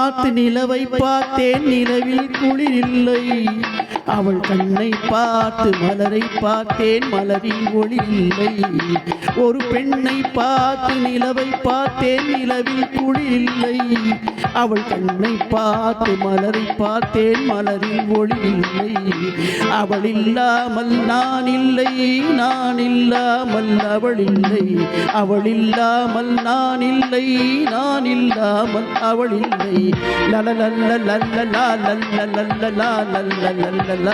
பார்த்து நிலவை பார்த்தேன், நிலவில் குளிரில்லை. அவள் கண்ணை பார்த்து மலரை பார்த்தேன், மலரில் ஒளி இல்லை. ஒரு பெண்ணை பார்த்து நிலவை பார்த்தேன், நிலவில் குளிரில்லை. அவள் கண்ணை பார்த்து மலரை பார்த்தேன், மலரில் ஒளி இல்லை. அவள் இல்லாமல் நான் இல்லை, நான் இல்லாமல் அவள் இல்லை. அவள் இல்லாமல் நான் இல்லை, நான் இல்லாமல் அவள் இல்லை. லலலல்ல லல்லலா லல்லலல்லா லல்லலல்லா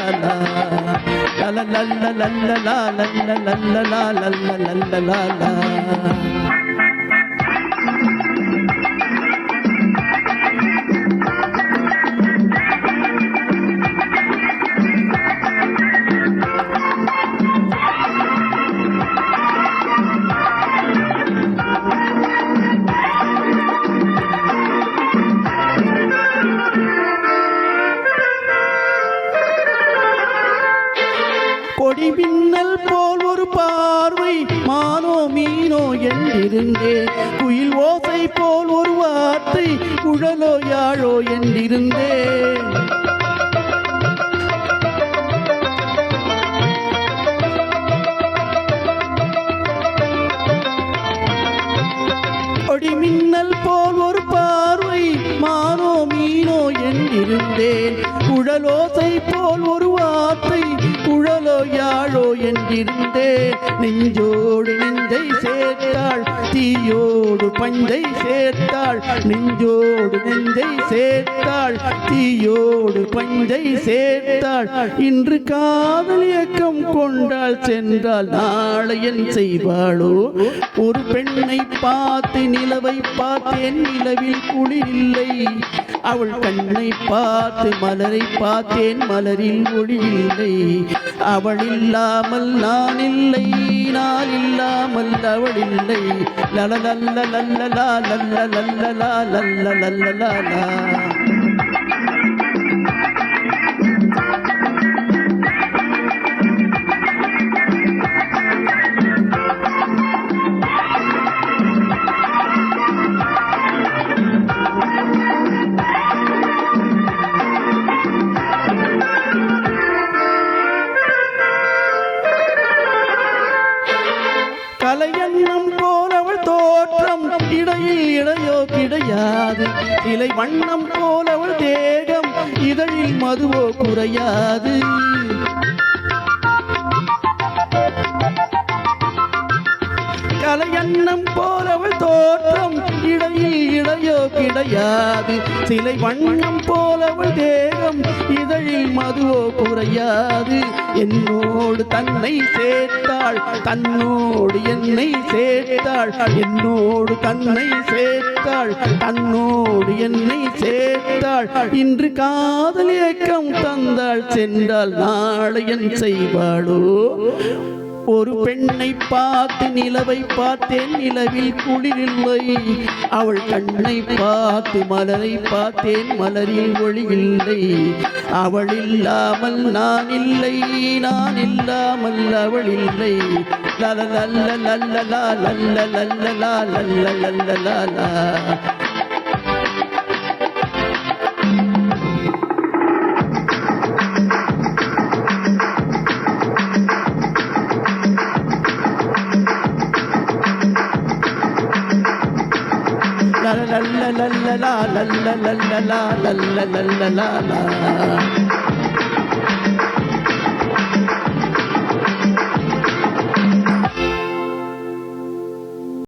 லல்லலல்லா லல்லலல்லா லல்லலல்லா லல்லலல்லா. கொடி மின்னல் போல் ஒரு பார்வை, மானோ மீனோ என்றிருந்தேன். குயில் ஓசை போல் ஒரு வார்த்தை, குழலோ யாழோ என்றிருந்தேன். கொடி மின்னல் போல் ஒரு பார்வை, மானோ மீனோ என்றிருந்தேன். குழலோசை போல் ஒரு வார்த்தை, குழலோ யாழோ என்றிருந்தேன். நெஞ்சோடு நெஞ்சை சேர்த்தாள், தீயோடு பஞ்சை சேர்த்தாள். நெஞ்சோடு நெஞ்சை சேர்த்தாள், தீயோடு பஞ்சை சேர்த்தாள். இன்று காதல் இயக்கம் கொண்டாள், சென்றால் நாளை என் செய்வாளோ? ஒரு பெண்ணை பார்த்து நிலவை பார்த்தேன், நிலவில் குளிரில்லை. அவள் கண்ணை பார்த்து மலரை பார்த்தேன், மலரில் ஒளி இல்லை. அவள் இல்லாமல் நான் இல்லை, நான் இல்லாமல் அவள் இல்லை. லலலல்ல லல்லலா லல்லலல்லா லல்லலல்லா. கலையன்னம் போல் அவள் தோற்றம், இடையில் இடையோ கிடையாது. இலை வண்ணம் போல் அவள் தேகம், இதழில் மதுவோ குறையாது. கலையன்னம் போல் அவள் தோற்றம், இடையில் இடையோ கிடையாது. சிலை வண்ணம் போல் அவள் தேகம், இதழில் மதுவோ குறையாது. என்னோடு தன்னை சேர்த்தாள், தன்னோடு என்னை சேர்த்தாள். என்னோடு தன்னை சேர்த்தாள், தன்னோடு என்னை சேர்த்தாள். இன்று காதல் இயக்கம் தந்தாள், சென்றால் நாளை என் செய்வாளோ? ஒரு பெண்ணை பார்த்து நிலவை பார்த்தேன், நிலவில் குளிரில்லை. அவள் கண்ணை பார்த்து மலரை பார்த்தேன், மலரில் ஒளி இல்லை. அவள் இல்லாமல் நான் இல்லை, நான் இல்லாமல் அவள் இல்லை. லலலல்ல லல்லலா லல்லலல்லா லல்லலல்லா. la la la la la la la la la la la la la la la